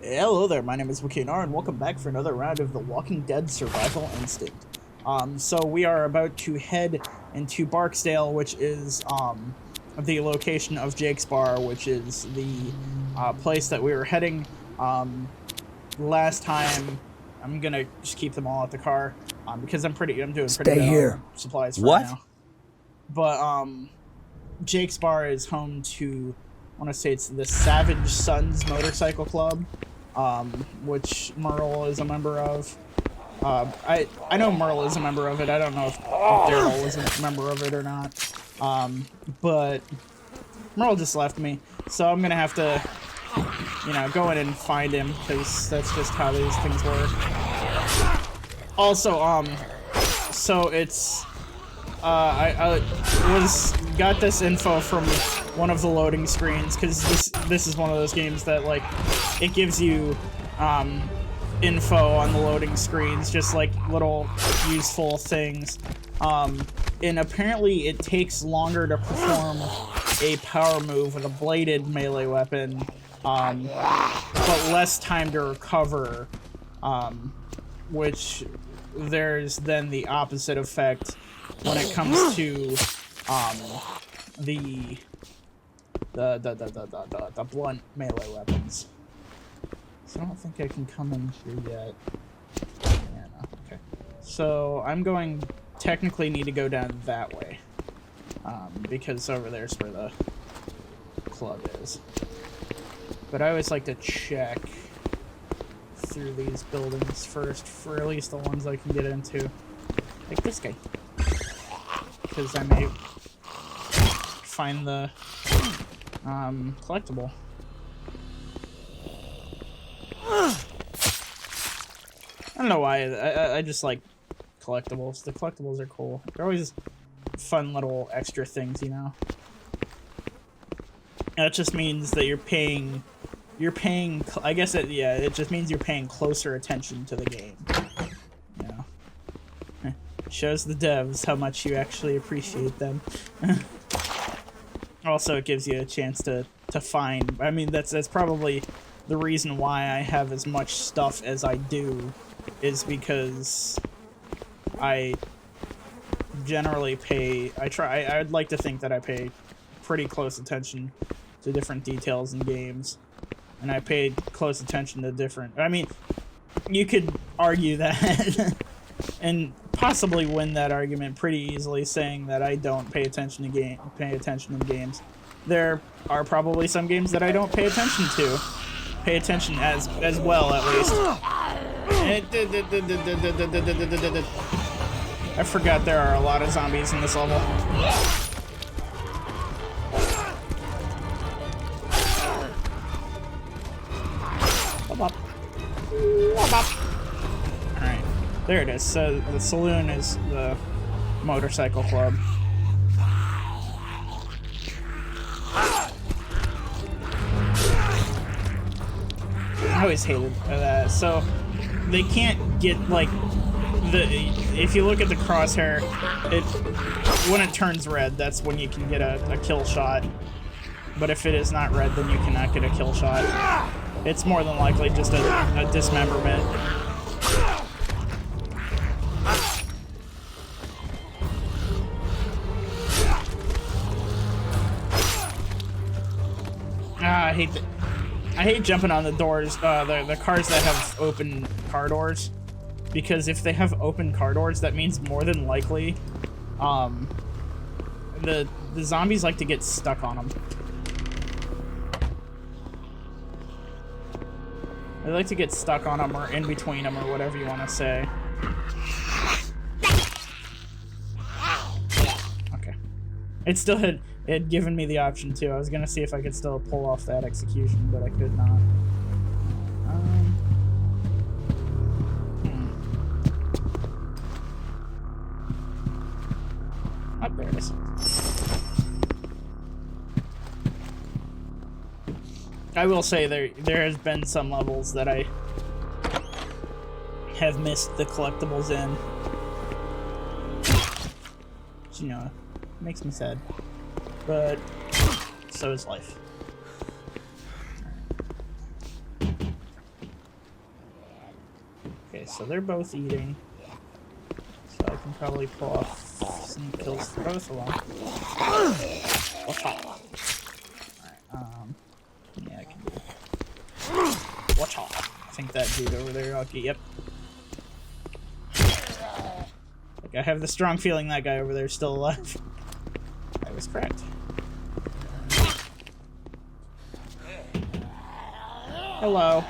Hello there, my name is Wakinar, and welcome back for another round of The Walking Dead Survival Instinct. So we are about to head into Barksdale, which is the location of Jake's Bar, which is the place that we were heading last time. I'm gonna just keep them all at the car because I'm doing pretty good on supplies for now. But Jake's Bar is home to, I want to say it's the Savage Sons Motorcycle Club, which Merle is a member of. I know Merle is a member of it. I don't know if Daryl is a member of it or not. But Merle just left me, so I'm gonna have to, go in and find him because that's just how these things work. Also, so it's I got this info from one of the loading screens because this is one of those games that like it gives you info on the loading screens, just like little useful things, and apparently it takes longer to perform a power move with a bladed melee weapon, but less time to recover, which there's then the opposite effect when it comes to the blunt melee weapons. So I don't think I can come in here yet. Yeah, no. Okay. So I'm going technically need to go down that way, because over there's where the club is. But I always like to check through these buildings first, for at least the ones I can get into. Like this guy. Because I may find the collectible. I don't know why, I just like collectibles. The collectibles are cool. They're always fun little extra things, you know? That just means that you're paying, I guess it just means you're paying closer attention to the game. You know? Shows the devs how much you actually appreciate them. Also, it gives you a chance to find, I mean, that's probably the reason why I have as much stuff as I do, is because I generally I'd like to think that I pay pretty close attention to different details in games, and I paid close attention to different, I mean, you could argue that and possibly win that argument pretty easily, saying that I don't pay attention in games. There are probably some games that I don't pay attention to. Pay attention as well, at least. I forgot there are a lot of zombies in this level. Alright, there it is. So the saloon is the motorcycle club. I always hated that. So they can't get, like, if you look at the crosshair, when it turns red, that's when you can get a kill shot. But if it is not red, then you cannot get a kill shot. It's more than likely just a dismemberment. I hate jumping on the doors, the cars that have open car doors, because if they have open car doors, that means more than likely, the zombies like to get stuck on them. They like to get stuck on them, or in between them, or whatever you want to say. Okay. It still had given me the option too. I was gonna see if I could still pull off that execution, but I could not. Oh, there it is. I will say there has been some levels that I have missed the collectibles in. Which, you know, makes me sad. But so is life. so they're both eating. So I can probably pull off sneak kills for both of them. Watch out. Alright, yeah, I can do it. Watch out. I think that dude over there, okay, yep. Like, I have the strong feeling that guy over there is still alive. I was correct. Hello.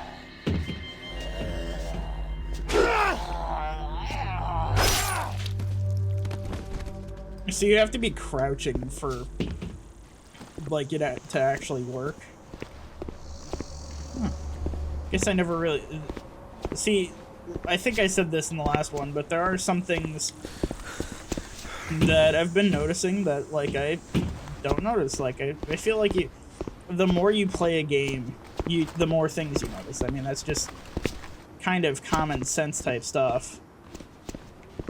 So you have to be crouching for, like, it to actually work. Guess I never really... See, I think I said this in the last one, but there are some things that I've been noticing that, like, I don't notice. Like, I feel like the more you play a game, the more things you notice. I mean, that's just kind of common sense type stuff.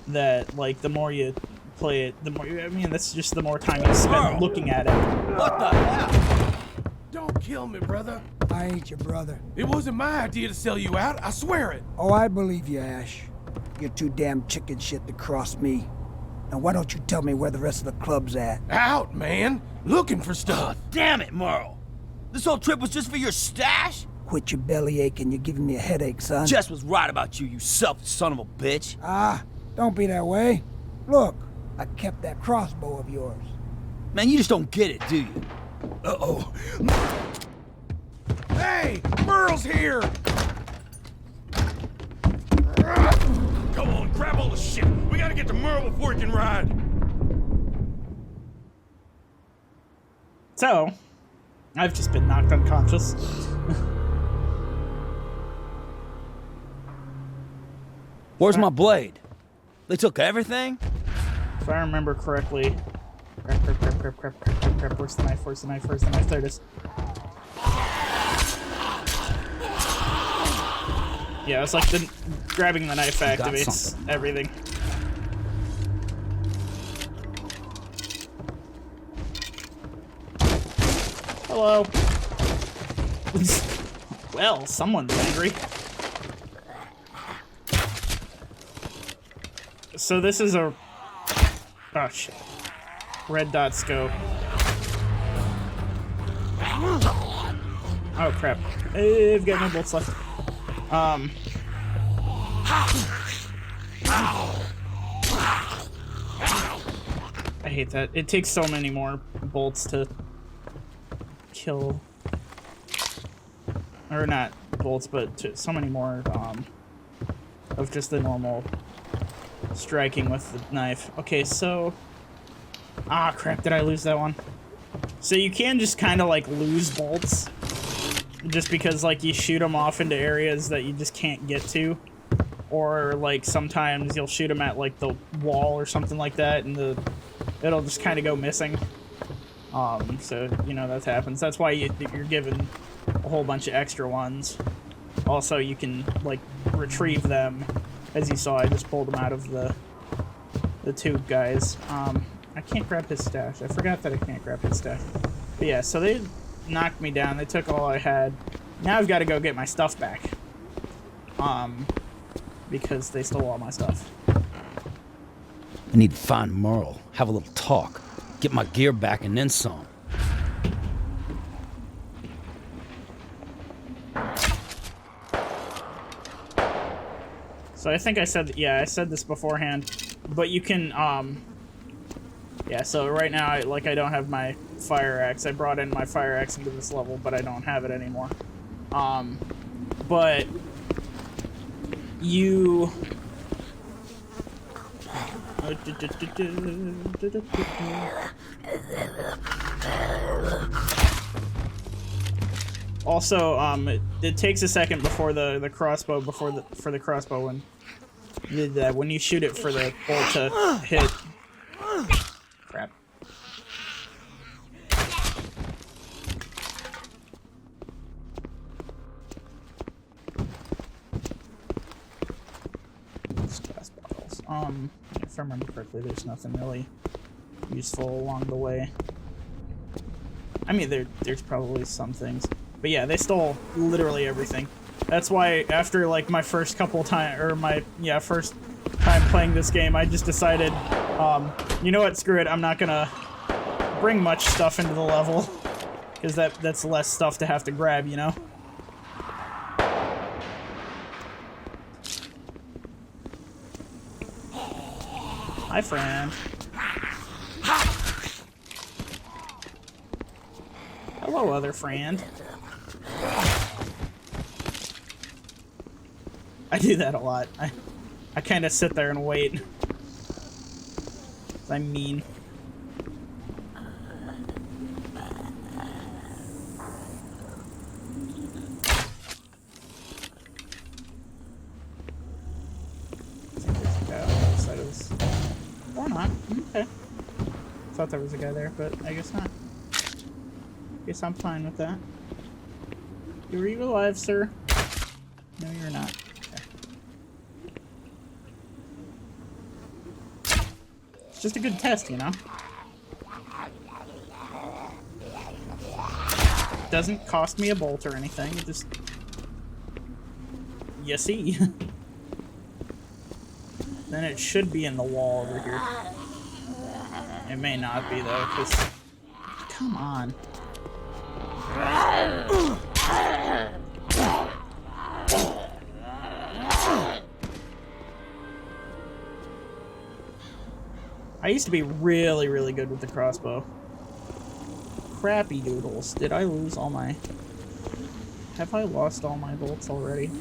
That, like, the more you play it, the more I mean, that's just the more time you spend looking at it. What the hell? Don't kill me, brother. I ain't your brother. It wasn't my idea to sell you out, I swear it. Oh, I believe you, Ash. You're too damn chicken shit to cross me. Now why don't you tell me where the rest of the club's at? Out, man. Looking for stuff. Oh, damn it, Merle. This whole trip was just for your stash? Quit your belly aching, you're giving me a headache, son. Jess was right about you, you selfish son of a bitch. Ah, don't be that way. Look, I kept that crossbow of yours. Man, you just don't get it, do you? Uh-oh. Hey, Merle's here! Come on, grab all the shit. We gotta get to Merle before he can ride. So, I've just been knocked unconscious. Where's my blade? They took everything? If I remember correctly... Crap. Where's the knife? Where's the knife? Where's the knife? There it is. Yeah, it's like grabbing the knife activates everything. Hello. Well, someone's angry. So this is a... Oh, shit. Red dot scope. Oh, crap. I've got no bolts left. I hate that. It takes so many more bolts to kill. Or not bolts, but so many more of just the normal striking with the knife. Okay, so... Ah, crap, did I lose that one? So you can just kind of, like, lose bolts. Just because, like, you shoot them off into areas that you just can't get to. Or, like, sometimes you'll shoot them at, like, the wall or something like that, and it'll just kind of go missing. So, you know, that happens. That's why you're given a whole bunch of extra ones. Also, you can, like, retrieve them. As you saw, I just pulled them out of the tube guys. I can't grab his stash. I forgot that I can't grab his stash. But yeah, so they knocked me down. They took all I had. Now I've got to go get my stuff back. Because they stole all my stuff. I need to find Merle, have a little talk, get my gear back and then some. So I think I said, yeah, I said this beforehand, but you can, yeah, so right now, I don't have my fire axe. I brought in my fire axe into this level, but I don't have it anymore. But you... Also, it takes a second before the crossbow, for the crossbow when when you shoot it for the bolt to hit. Crap. Glass bottles. If I remember correctly, there's nothing really useful along the way. I mean, there's probably some things. But yeah, they stole literally everything. That's why after like my first couple time or my first time playing this game, I just decided, you know what, screw it, I'm not gonna bring much stuff into the level because that's less stuff to have to grab, you know. Hi, friend. Hello, other friend. I do that a lot. I kind of sit there and wait. I'm mean. Or not. Okay. Thought there was a guy there, but I guess not. Guess I'm fine with that. Are you alive, sir? No, you're not. Okay. It's just a good test, you know? It doesn't cost me a bolt or anything. It just... You see. Then it should be in the wall over here. It may not be, though, because... Come on. I used to be really, really good with the crossbow. Crappy doodles. Did I lose all my... Have I lost all my bolts already?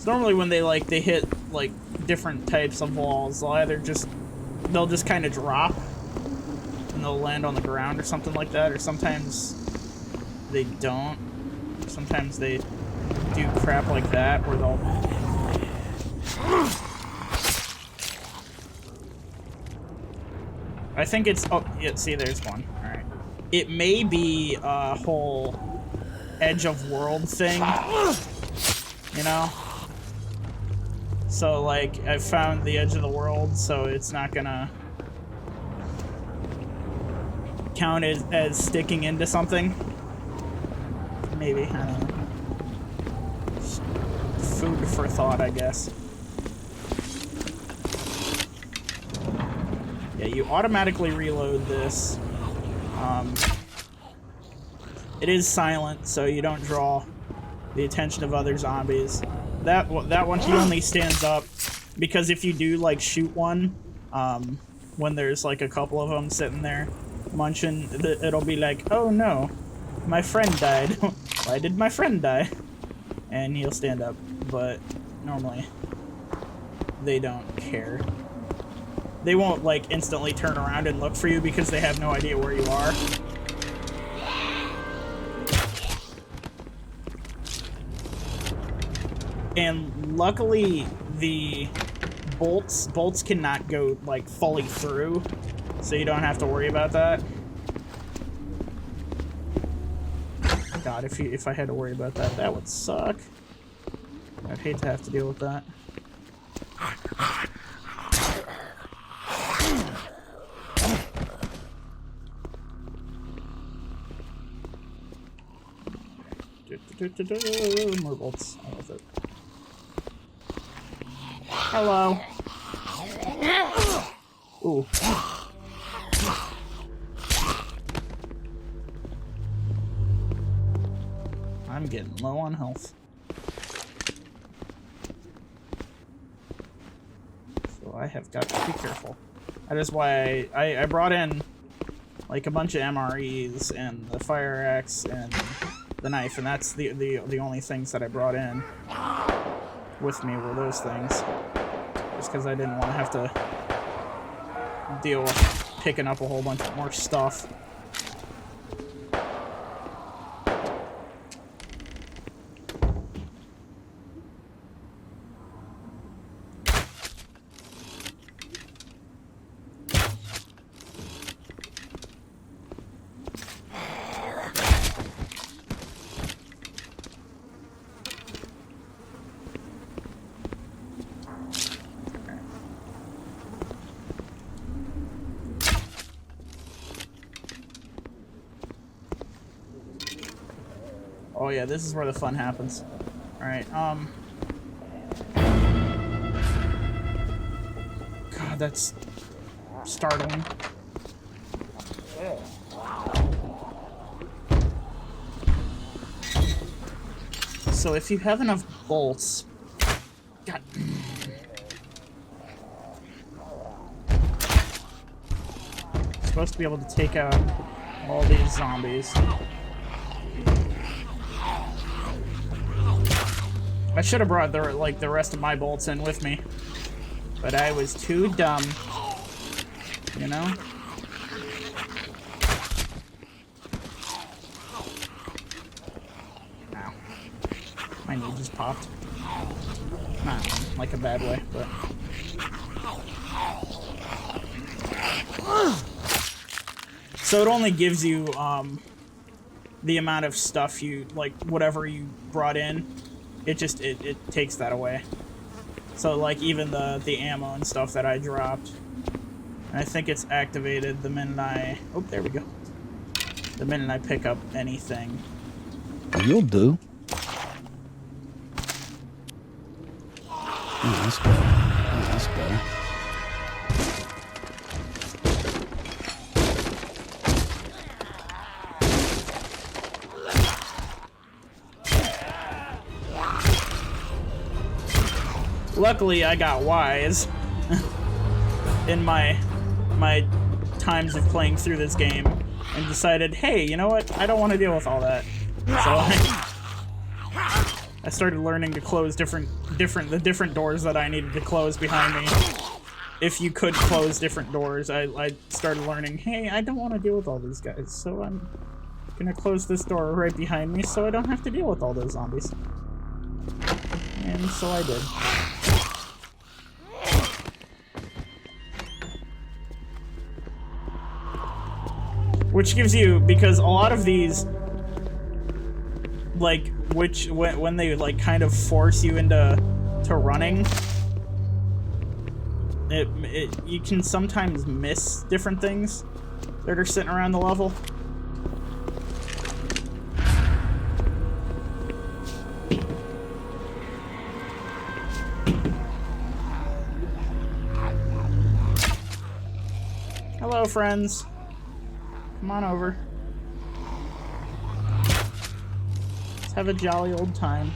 Normally when they hit like different types of walls, they'll just kind of drop and they'll land on the ground or something like that, or sometimes they don't. Sometimes they do crap like that where they'll I think it's yeah, see, there's one. All right. It may be a whole edge of world thing, you know? So, like, I've found the edge of the world, so it's not gonna count as sticking into something. Maybe, I don't know. Just food for thought, I guess. Yeah, you automatically reload this. It is silent, so you don't draw the attention of other zombies. That one, he only stands up because if you do like shoot one, when there's like a couple of them sitting there munching, it'll be like, oh no, my friend died. Why did my friend die? And he'll stand up, but normally they don't care. They won't like instantly turn around and look for you because they have no idea where you are. And luckily, the bolts cannot go, like, fully through, so you don't have to worry about that. God, if I had to worry about that, that would suck. I'd hate to have to deal with that. More bolts. I love it. Hello. Ooh. I'm getting low on health. So I have got to be careful. That is why I brought in like a bunch of MREs and the fire axe and the knife, and that's the only things that I brought in with me were those things. Just because I didn't want to have to deal with picking up a whole bunch more stuff. Oh yeah, this is where the fun happens. Alright, God, that's startling. So if you have enough bolts... God... supposed to be able to take out all these zombies. I should have brought the rest of my bolts in with me, but I was too dumb. You know? Ow. My knee just popped. Not in, like a bad way, but. So it only gives you the amount of stuff you like, whatever you brought in. It just it takes that away. So like even the ammo and stuff that I dropped, I think it's activated the minute I there we go. The minute I pick up anything. You'll do. Oh, that's better. Oh, that's better. Luckily, I got wise in my times of playing through this game, and decided, hey, you know what? I don't want to deal with all that. So I started learning to close the different doors that I needed to close behind me. If you could close different doors, I started learning, hey, I don't want to deal with all these guys, so I'm gonna close this door right behind me so I don't have to deal with all those zombies. And so I did. Which gives you, because a lot of these, like, when they like kind of force you into running, you can sometimes miss different things that are sitting around the level. Hello, friends. Come on over. Let's have a jolly old time.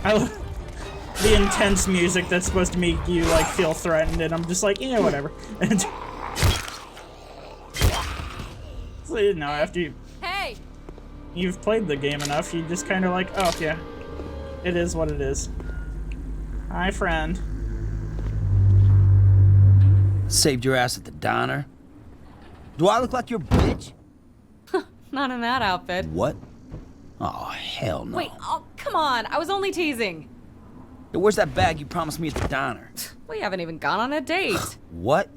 I love the intense music that's supposed to make you like feel threatened, and I'm just like, yeah, whatever. So, you know, after you've played the game enough, you just kind of like, oh yeah, it is what it is. Hi, friend. Saved your ass at the diner. Do I look like your bitch? Not in that outfit. What? Oh, hell no. Wait, oh, come on. I was only teasing. Hey, where's that bag you promised me at the diner? We haven't even gone on a date. What?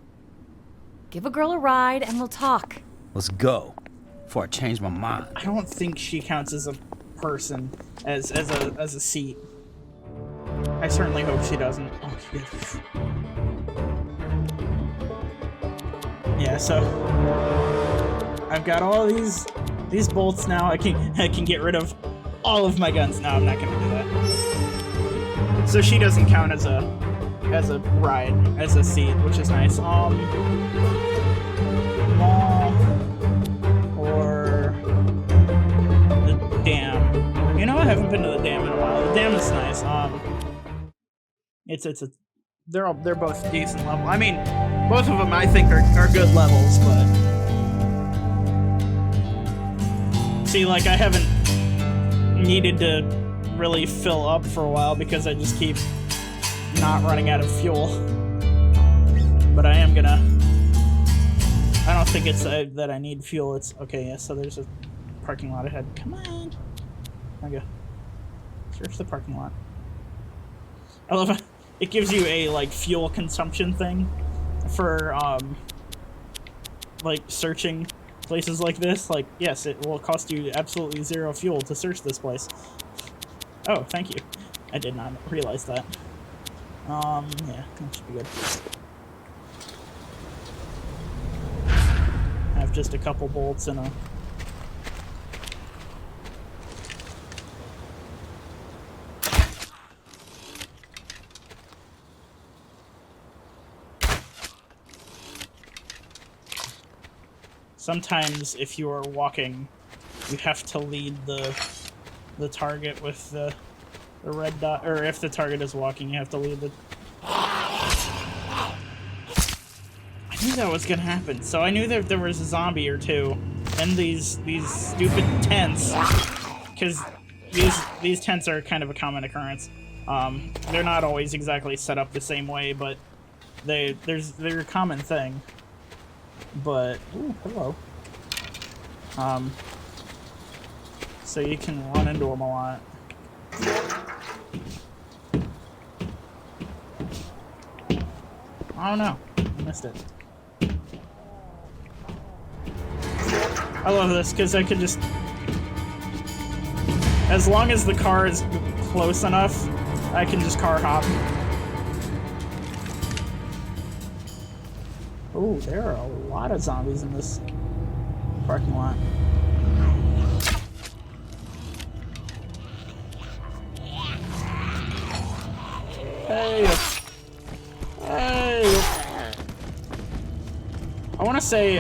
Give a girl a ride and we'll talk. Let's go. Before I change my mind. I don't think she counts as a person, as a seat. I certainly hope she doesn't. Oh, yeah, so I've got all these bolts now. I can get rid of all of my guns. No, I'm not gonna do that. So she doesn't count as a ride, as a seat, which is nice. Dam. You know, I haven't been to the dam in a while. The dam is nice. They're both decent level. I mean, both of them I think are good levels, but see, like I haven't needed to really fill up for a while because I just keep not running out of fuel. But I am gonna. I don't think it's that I need fuel. It's okay. Yeah. So there's a parking lot ahead. Come on. Okay. Search the parking lot. I love it. It gives you a like fuel consumption thing for like searching places like this. Like, yes, it will cost you absolutely 0 fuel to search this place. Oh, thank you. I did not realize that. Yeah, that should be good. I have just a couple bolts and a... Sometimes, if you are walking, you have to lead the target with the red dot, or if the target is walking, you have to lead the... I knew that was gonna happen, so I knew that there was a zombie or two in these stupid tents, because these tents are kind of a common occurrence. They're not always exactly set up the same way, but they're a common thing. But, ooh, hello. So you can run into them a lot. Oh no, I missed it. I love this, because I can just... As long as the car is close enough, I can just car hop. Oh, there are a lot of zombies in this parking lot. Hey! Hey! I want to say,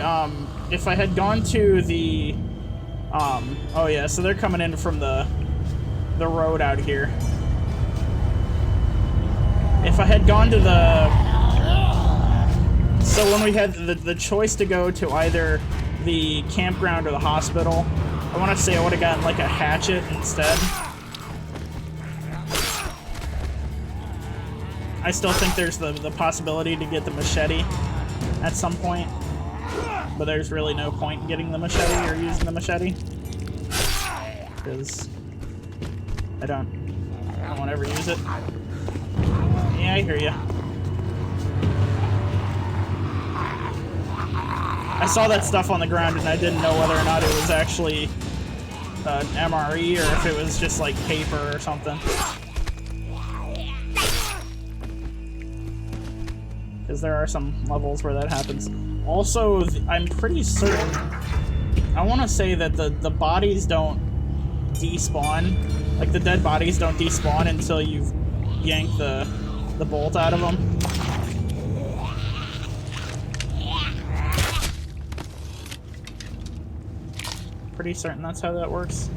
if I had gone to the, oh yeah, so they're coming in from the road out here. If I had gone to the... So when we had the choice to go to either the campground or the hospital, I want to say I would have gotten like a hatchet instead. I still think there's the possibility to get the machete at some point, but there's really no point in getting the machete or using the machete, because I don't want to ever use it. Yeah, I hear ya. I saw that stuff on the ground and I didn't know whether or not it was actually an MRE or if it was just like paper or something. Because there are some levels where that happens. Also, I'm pretty certain, I want to say that the bodies don't despawn. Like, the dead bodies don't despawn until you've yanked the bolt out of them. Pretty certain that's how that works.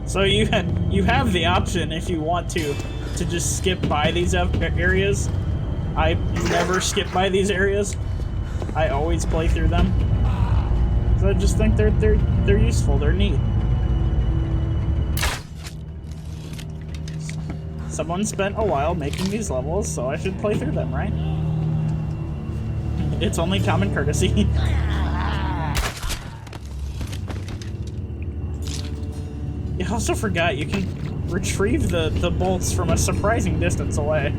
So you have the option, if you want to just skip by these areas. I never skip by these areas. I always play through them. So I just think they're useful. They're neat. Someone spent a while making these levels, so I should play through them, right? It's only common courtesy. I also forgot you can retrieve the bolts from a surprising distance away.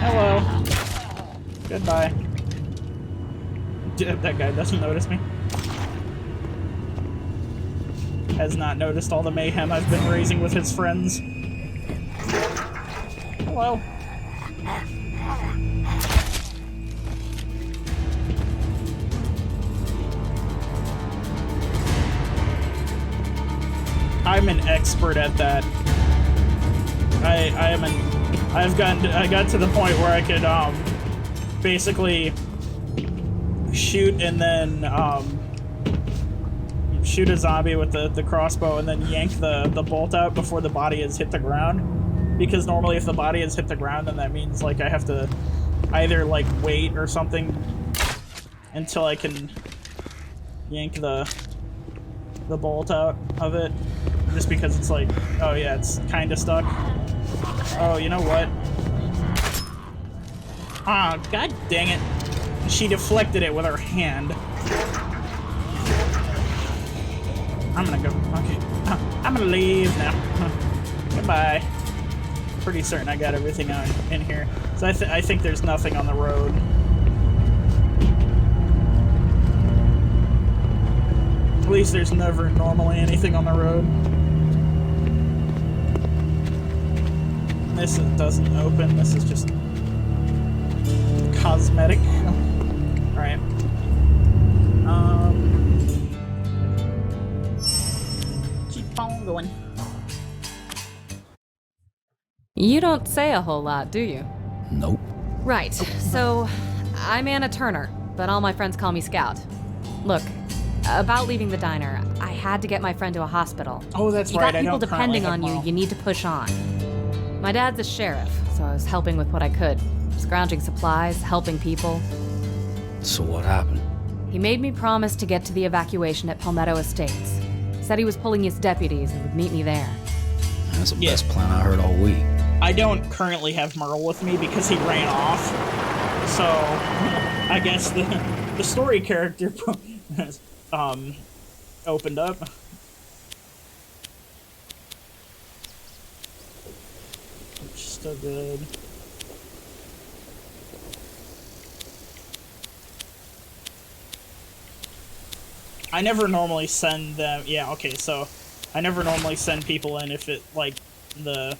Hello. Goodbye. That guy doesn't notice me. Has not noticed all the mayhem I've been raising with his friends. Hello. I'm an expert at that. I got to the point where I could basically shoot and then shoot a zombie with the crossbow and then yank the bolt out before the body has hit the ground. Because normally if the body has hit the ground, then that means like I have to either like wait or something until I can yank the bolt out of it. Just because it's like, oh yeah, it's kind of stuck. Oh, you know what? Ah, god dang it. I She deflected it with her hand. I'm gonna go. Okay. I'm gonna leave now. Goodbye. Pretty certain I got everything out in here. So I think there's nothing on the road. At least there's never normally anything on the road. This doesn't open. This is just cosmetic. Alright. Keep on going. You don't say a whole lot, do you? Nope. Right, so I'm Anna Turner, but all my friends call me Scout. Look, about leaving the diner, I had to get my friend to a hospital. Oh, that's You right. got I people don't currently depending have on you, Merle. you need to push on. My dad's a sheriff, so I was helping with what I could. Scrounging supplies, helping people. So what happened? He made me promise to get to the evacuation at Palmetto Estates. Said he was pulling his deputies and would meet me there. That's the Yeah. best plan I heard all week. I don't currently have Merle with me because he ran off. So, I guess the story character has, opened up. Still good. I never normally send them. Yeah, okay, so I never normally send people in if it, like, the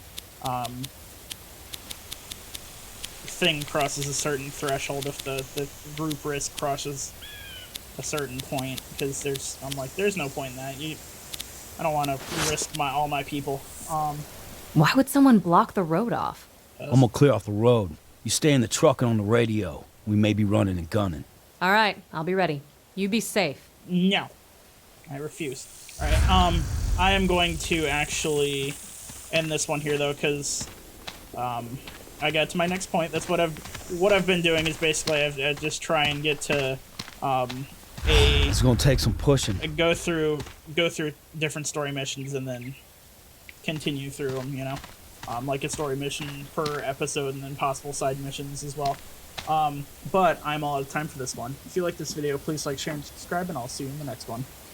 thing crosses a certain threshold, if the group risk crosses a certain point, because I'm like, there's no point in that. I don't want to risk all my people. Why would someone block the road off? I'm gonna clear off the road. You stay in the truck and on the radio. We may be running and gunning. All right, I'll be ready. You be safe. No, I refuse. All right, I am going to actually end this one here though, because I got to my next point. That's what I've been doing is basically I just try and get to It's gonna take some pushing. go through different story missions and then continue through them, you know, like a story mission per episode and then possible side missions as well. But I'm all out of time for this one. If you like this video, please like, share, and subscribe, and I'll see you in the next one.